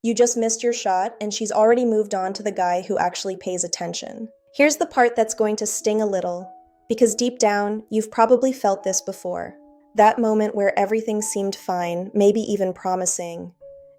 You just missed your shot, and she's already moved on to the guy who actually pays attention. Here's the part that's going to sting a little, because deep down, you've probably felt this before. That moment where everything seemed fine, maybe even promising,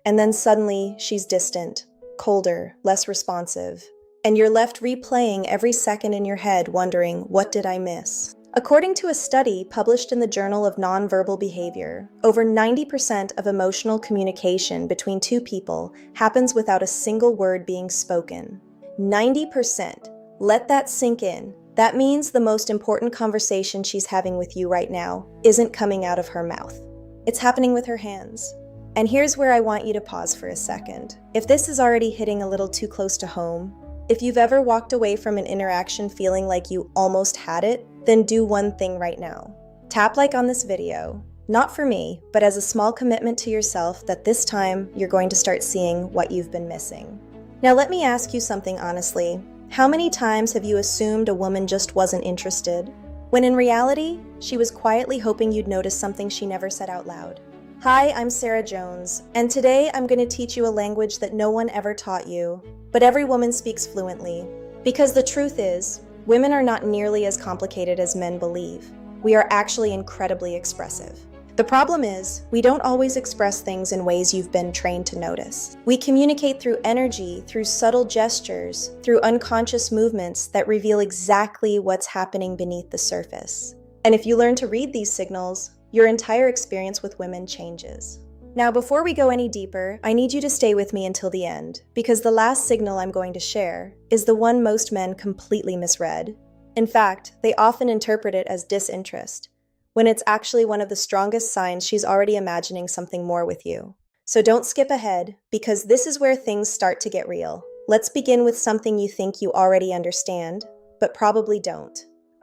and then suddenly she's distant, colder, less responsive, and you're left replaying every second in your head wondering, what did I miss? According to a study published in the Journal of Nonverbal Behavior, over 90% of emotional communication between two people happens without a single word being spoken. 90%. Let that sink in. That means the most important conversation she's having with you right now isn't coming out of her mouth. It's happening with her hands. And here's where I want you to pause for a second. If this is already hitting a little too close to home, if you've ever walked away from an interaction feeling like you almost had it, then do one thing right now. Tap like on this video, not for me, but as a small commitment to yourself that this time you're going to start seeing what you've been missing. Now let me ask you something honestly. How many times have you assumed a woman just wasn't interested, when in reality, she was quietly hoping you'd notice something she never said out loud? Hi, I'm Sarah Jones, and today I'm going to teach you a language that no one ever taught you, but every woman speaks fluently. Because the truth is, women are not nearly as complicated as men believe. We are actually incredibly expressive. The problem is, we don't always express things in ways you've been trained to notice. We communicate through energy, through subtle gestures, through unconscious movements that reveal exactly what's happening beneath the surface. And if you learn to read these signals, your entire experience with women changes. Now, before we go any deeper, I need you to stay with me until the end, because the last signal I'm going to share is the one most men completely misread. In fact, they often interpret it as disinterest, when it's actually one of the strongest signs she's already imagining something more with you. So don't skip ahead, because this is where things start to get real. Let's begin with something you think you already understand, but probably don't.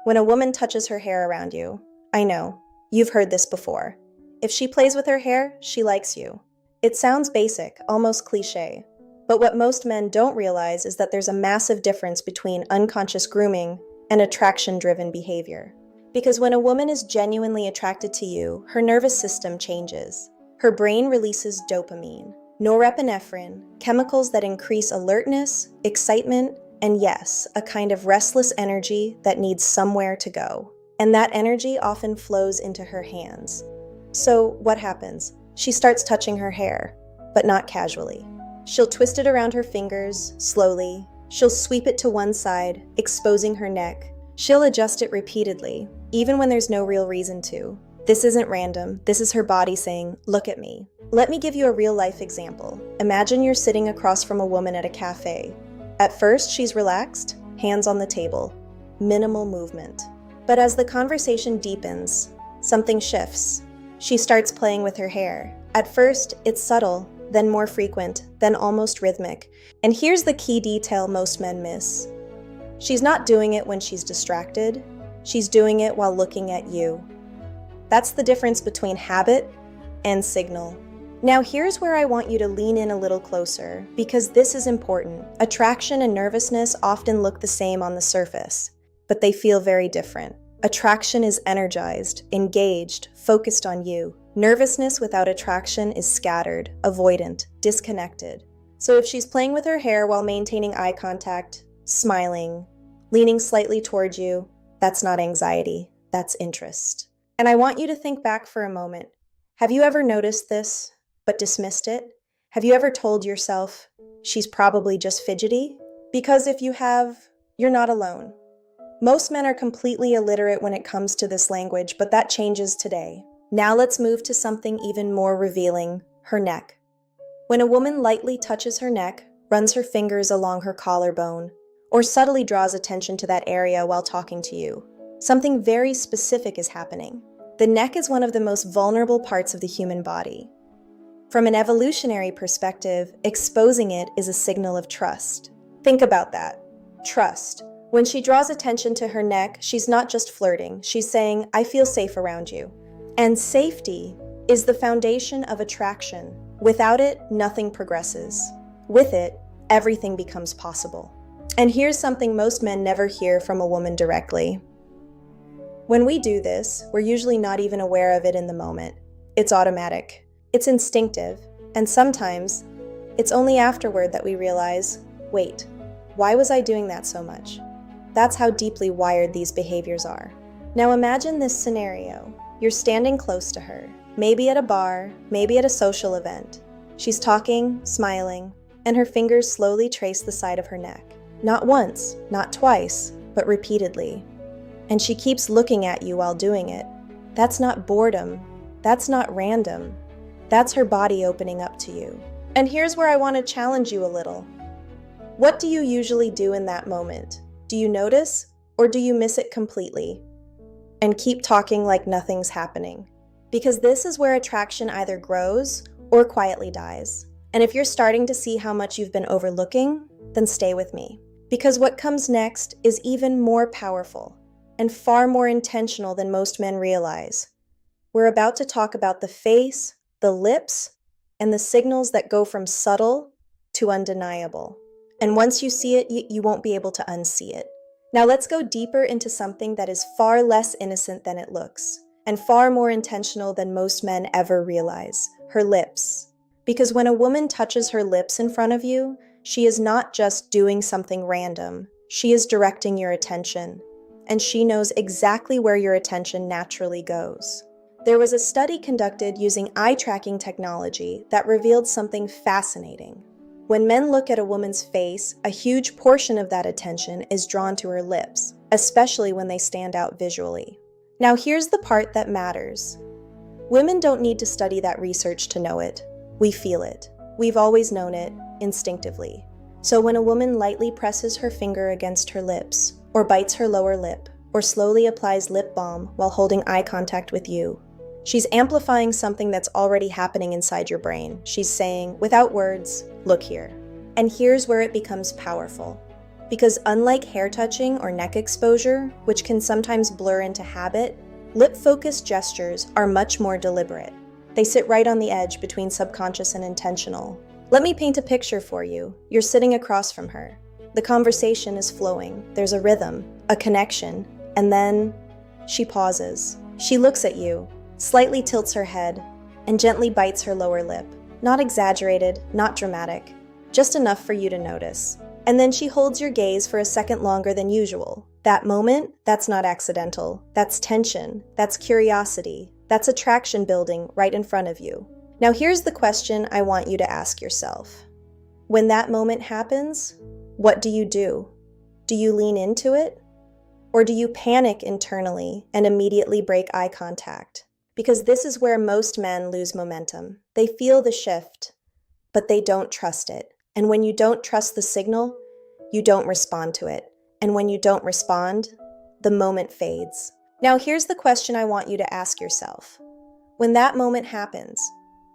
When a woman touches her hair around you, I know, you've heard this before. If she plays with her hair, she likes you. It sounds basic, almost cliché. But what most men don't realize is that there's a massive difference between unconscious grooming and attraction-driven behavior. Because when a woman is genuinely attracted to you, her nervous system changes. Her brain releases dopamine, norepinephrine, chemicals that increase alertness, excitement, and yes, a kind of restless energy that needs somewhere to go. And that energy often flows into her hands. So what happens? She starts touching her hair, but not casually. She'll twist it around her fingers, slowly. She'll sweep it to one side, exposing her neck. She'll adjust it repeatedly, even when there's no real reason to. This isn't random. This is her body saying, look at me. Let me give you a real-life example. Imagine you're sitting across from a woman at a cafe. At first, she's relaxed, hands on the table, minimal movement. But as the conversation deepens, something shifts. She starts playing with her hair. At first, it's subtle, then more frequent, then almost rhythmic. And here's the key detail most men miss. She's not doing it when she's distracted. She's doing it while looking at you. That's the difference between habit and signal. Now here's where I want you to lean in a little closer, because this is important. Attraction and nervousness often look the same on the surface, but they feel very different. Attraction is energized, engaged, focused on you. Nervousness without attraction is scattered, avoidant, disconnected. So if she's playing with her hair while maintaining eye contact, smiling, leaning slightly toward you, that's not anxiety, that's interest. And I want you to think back for a moment. Have you ever noticed this, but dismissed it? Have you ever told yourself, she's probably just fidgety? Because if you have, you're not alone. Most men are completely illiterate when it comes to this language, but that changes today. Now let's move to something even more revealing, her neck. When a woman lightly touches her neck, runs her fingers along her collarbone, or subtly draws attention to that area while talking to you, something very specific is happening. The neck is one of the most vulnerable parts of the human body. From an evolutionary perspective, exposing it is a signal of trust. Think about that. Trust. When she draws attention to her neck, she's not just flirting. She's saying, I feel safe around you. And safety is the foundation of attraction. Without it, nothing progresses. With it, everything becomes possible. And here's something most men never hear from a woman directly. When we do this, we're usually not even aware of it in the moment. It's automatic. It's instinctive. And sometimes, It's only afterward that we realize, wait, why was I doing that so much? That's how deeply wired these behaviors are. Now imagine this scenario. You're standing close to her, maybe at a bar, maybe at a social event. She's talking, smiling, and her fingers slowly trace the side of her neck. Not once, not twice, but repeatedly. And she keeps looking at you while doing it. That's not boredom. That's not random. That's her body opening up to you. And here's where I want to challenge you a little. What do you usually do in that moment? Do you notice, or do you miss it completely? And keep talking like nothing's happening. Because this is where attraction either grows or quietly dies. And if you're starting to see how much you've been overlooking, then stay with me. Because what comes next is even more powerful and far more intentional than most men realize. We're about to talk about the face, the lips, and the signals that go from subtle to undeniable. And once you see it, you won't be able to unsee it. Now let's go deeper into something that is far less innocent than it looks, and far more intentional than most men ever realize: her lips. Because when a woman touches her lips in front of you, she is not just doing something random, she is directing your attention. And she knows exactly where your attention naturally goes. There was a study conducted using eye tracking technology that revealed something fascinating. When men look at a woman's face, a huge portion of that attention is drawn to her lips, especially when they stand out visually. Now here's the part that matters. Women don't need to study that research to know it. We feel it. We've always known it, instinctively. So when a woman lightly presses her finger against her lips, or bites her lower lip, or slowly applies lip balm while holding eye contact with you, she's amplifying something that's already happening inside your brain. She's saying, without words, look here. And here's where it becomes powerful. Because unlike hair touching or neck exposure, which can sometimes blur into habit, lip-focused gestures are much more deliberate. They sit right on the edge between subconscious and intentional. Let me paint a picture for you. You're sitting across from her. The conversation is flowing. There's a rhythm, a connection, and then she pauses. She looks at you, slightly tilts her head, and gently bites her lower lip. Not exaggerated, not dramatic, just enough for you to notice. And then she holds your gaze for a second longer than usual. That moment, that's not accidental. That's tension, that's curiosity, that's attraction building right in front of you. Now here's the question I want you to ask yourself. When that moment happens, what do you do? Do you lean into it? Or do you panic internally and immediately break eye contact? Because this is where most men lose momentum. They feel the shift, but they don't trust it. And when you don't trust the signal, you don't respond to it. And when you don't respond, the moment fades. Now here's the question I want you to ask yourself. When that moment happens,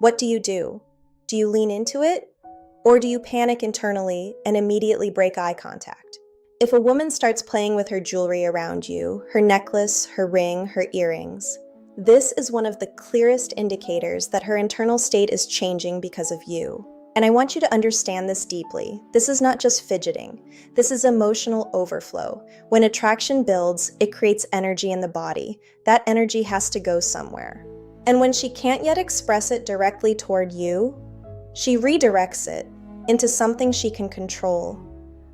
what do you do? Do you lean into it? Or do you panic internally and immediately break eye contact? If a woman starts playing with her jewelry around you, her necklace, her ring, her earrings, this is one of the clearest indicators that her internal state is changing because of you. And I want you to understand this deeply. This is not just fidgeting. This is emotional overflow. When attraction builds, it creates energy in the body. That energy has to go somewhere. And when she can't yet express it directly toward you, she redirects it into something she can control.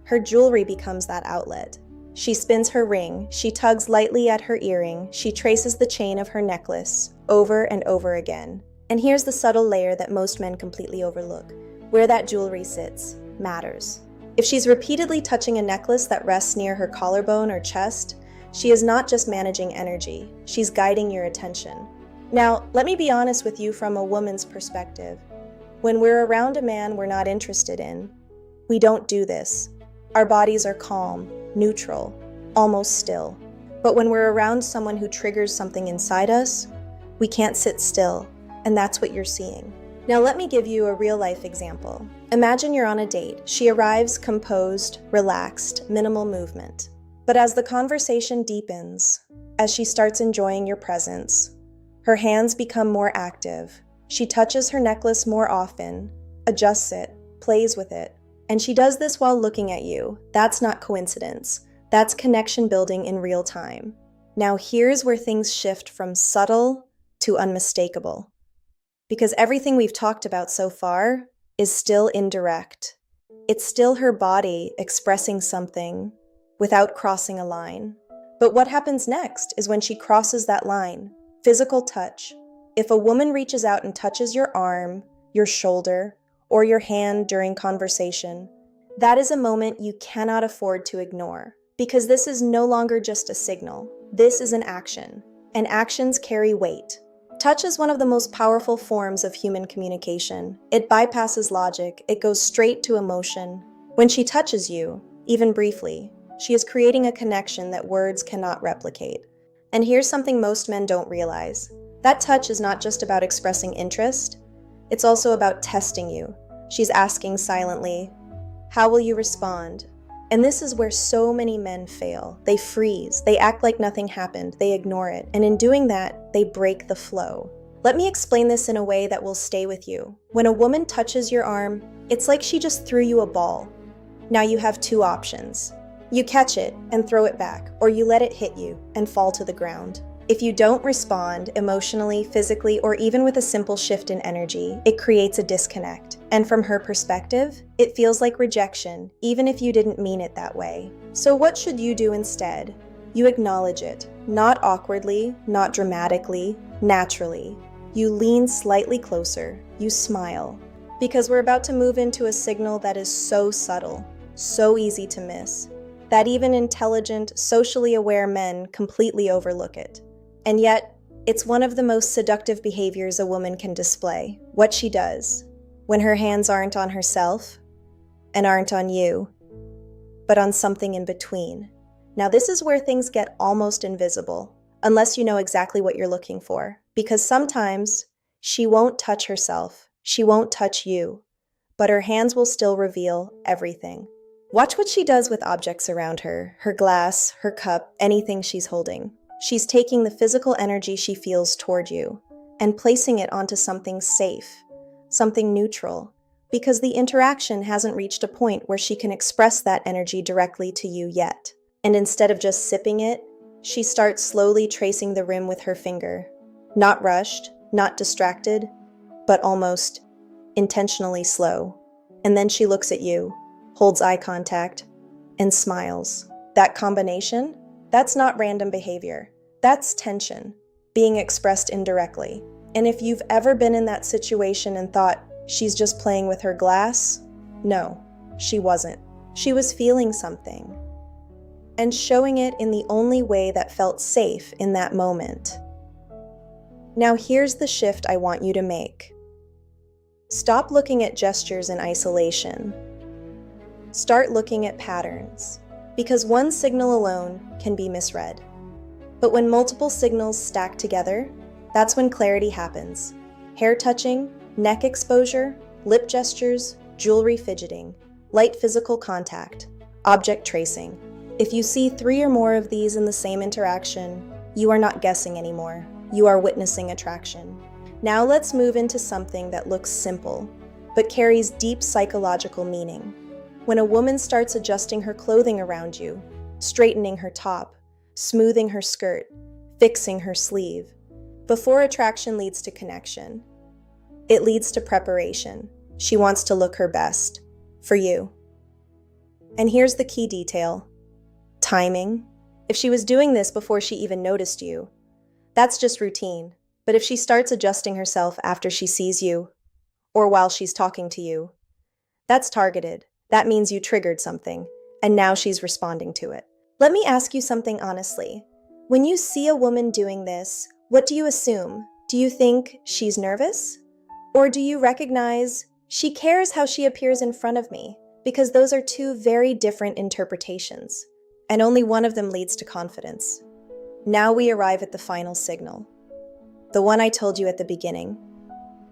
Her jewelry becomes that outlet. She spins her ring, she tugs lightly at her earring, she traces the chain of her necklace over and over again. And here's the subtle layer that most men completely overlook. Where that jewelry sits matters. If she's repeatedly touching a necklace that rests near her collarbone or chest, she is not just managing energy, she's guiding your attention. Now, let me be honest with you from a woman's perspective. When we're around a man we're not interested in, we don't do this. Our bodies are calm, neutral, almost still. But when we're around someone who triggers something inside us, we can't sit still, and that's what you're seeing. Now let me give you a real-life example. Imagine you're on a date. She arrives composed, relaxed, minimal movement. But as the conversation deepens, as she starts enjoying your presence, her hands become more active. She touches her necklace more often, adjusts it, plays with it. And she does this while looking at you. That's not coincidence. That's connection building in real time. Now here's where things shift from subtle to unmistakable. Because everything we've talked about so far is still indirect. It's still her body expressing something without crossing a line. But what happens next is when she crosses that line, physical touch. If a woman reaches out and touches your arm, your shoulder, or your hand during conversation, that is a moment you cannot afford to ignore, because this is no longer just a signal. This is an action, and actions carry weight. Touch is one of the most powerful forms of human communication. It bypasses logic, it goes straight to emotion. When she touches you, even briefly, she is creating a connection that words cannot replicate. And here's something most men don't realize. That touch is not just about expressing interest, it's also about testing you. She's asking silently, how will you respond? And this is where so many men fail. They freeze, they act like nothing happened, they ignore it, and in doing that, they break the flow. Let me explain this in a way that will stay with you. When a woman touches your arm, it's like she just threw you a ball. Now you have two options. You catch it and throw it back, or you let it hit you and fall to the ground. If you don't respond emotionally, physically, or even with a simple shift in energy, it creates a disconnect. And from her perspective, it feels like rejection, even if you didn't mean it that way. So what should you do instead? You acknowledge it, not awkwardly, not dramatically, naturally. You lean slightly closer, you smile, because we're about to move into a signal that is so subtle, so easy to miss, that even intelligent, socially aware men completely overlook it. And yet, it's one of the most seductive behaviors a woman can display. What she does, when her hands aren't on herself, and aren't on you, but on something in between. Now this is where things get almost invisible, unless you know exactly what you're looking for. Because sometimes, she won't touch herself, she won't touch you, but her hands will still reveal everything. Watch what she does with objects around her, her glass, her cup, anything she's holding. She's taking the physical energy she feels toward you and placing it onto something safe, something neutral, because the interaction hasn't reached a point where she can express that energy directly to you yet. And instead of just sipping it, she starts slowly tracing the rim with her finger. Not rushed, not distracted, but almost intentionally slow. And then she looks at you, holds eye contact, and smiles. That combination? That's not random behavior. That's tension, being expressed indirectly. And if you've ever been in that situation and thought, she's just playing with her glass, no, she wasn't. She was feeling something, and showing it in the only way that felt safe in that moment. Now here's the shift I want you to make. Stop looking at gestures in isolation. Start looking at patterns. Because one signal alone can be misread. But when multiple signals stack together, that's when clarity happens. Hair touching, neck exposure, lip gestures, jewelry fidgeting, light physical contact, object tracing. If you see 3 or more of these in the same interaction, you are not guessing anymore. You are witnessing attraction. Now let's move into something that looks simple, but carries deep psychological meaning. When a woman starts adjusting her clothing around you, straightening her top, smoothing her skirt, fixing her sleeve, before attraction leads to connection, it leads to preparation. She wants to look her best, for you. And here's the key detail: timing. If she was doing this before she even noticed you, that's just routine. But if she starts adjusting herself after she sees you, or while she's talking to you, that's targeted. That means you triggered something, and now she's responding to it. Let me ask you something honestly. When you see a woman doing this, what do you assume? Do you think she's nervous? Or do you recognize she cares how she appears in front of me? Because those are two very different interpretations, and only one of them leads to confidence. Now we arrive at the final signal. The one I told you at the beginning.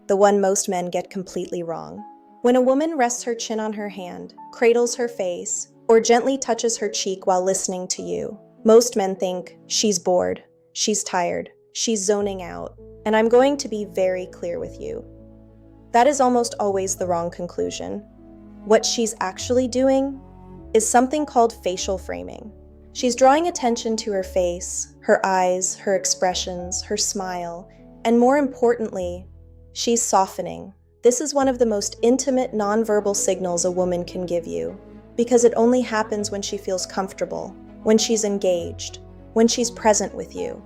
The one most men get completely wrong. When a woman rests her chin on her hand, cradles her face, or gently touches her cheek while listening to you, most men think she's bored, she's tired, she's zoning out, and I'm going to be very clear with you. That is almost always the wrong conclusion. What she's actually doing is something called facial framing. She's drawing attention to her face, her eyes, her expressions, her smile, and more importantly, she's softening, This is one of the most intimate nonverbal signals a woman can give you, because it only happens when she feels comfortable, when she's engaged, when she's present with you.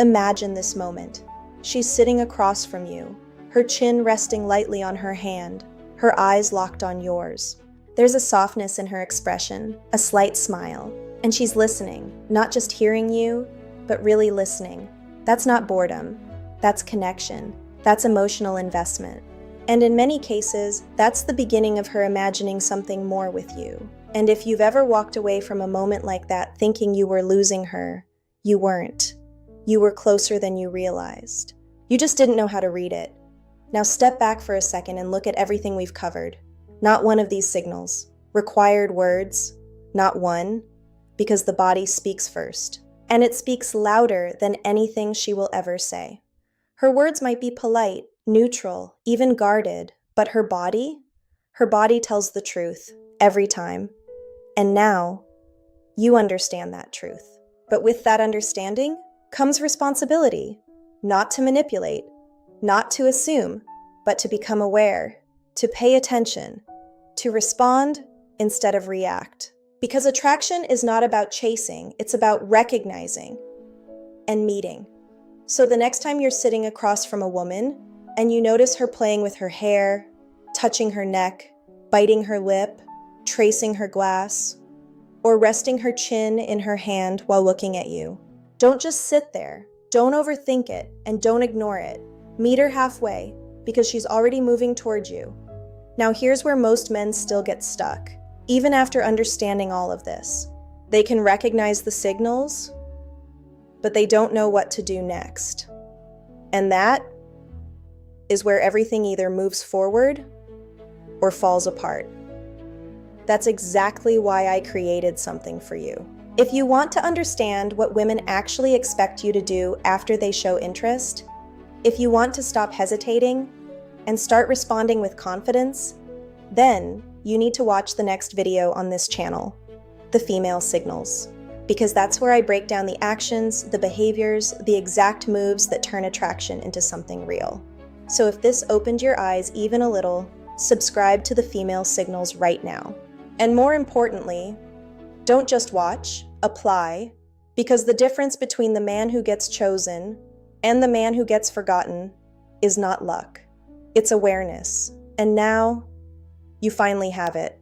Imagine this moment. She's sitting across from you, her chin resting lightly on her hand, her eyes locked on yours. There's a softness in her expression, a slight smile, and she's listening, not just hearing you, but really listening. That's not boredom. That's connection. That's emotional investment. And in many cases, that's the beginning of her imagining something more with you. And if you've ever walked away from a moment like that thinking you were losing her, you weren't. You were closer than you realized. You just didn't know how to read it. Now step back for a second and look at everything we've covered. Not one of these signals. Required words, not one, because the body speaks first. And it speaks louder than anything she will ever say. Her words might be polite, neutral, even guarded, but her body tells the truth every time. And now, you understand that truth. But with that understanding comes responsibility, not to manipulate, not to assume, but to become aware, to pay attention, to respond instead of react. Because attraction is not about chasing, it's about recognizing and meeting. So the next time you're sitting across from a woman and you notice her playing with her hair, touching her neck, biting her lip, tracing her glass, or resting her chin in her hand while looking at you, don't just sit there. Don't overthink it and don't ignore it. Meet her halfway because she's already moving towards you. Now here's where most men still get stuck, even after understanding all of this. They can recognize the signals, but they don't know what to do next. And that is where everything either moves forward or falls apart. That's exactly why I created something for you. If you want to understand what women actually expect you to do after they show interest, if you want to stop hesitating and start responding with confidence, then you need to watch the next video on this channel, The Female Signals, because that's where I break down the actions, the behaviors, the exact moves that turn attraction into something real. So if this opened your eyes even a little, subscribe to The Female Signals right now. And more importantly, don't just watch, apply, because the difference between the man who gets chosen and the man who gets forgotten is not luck. It's awareness. And now, you finally have it.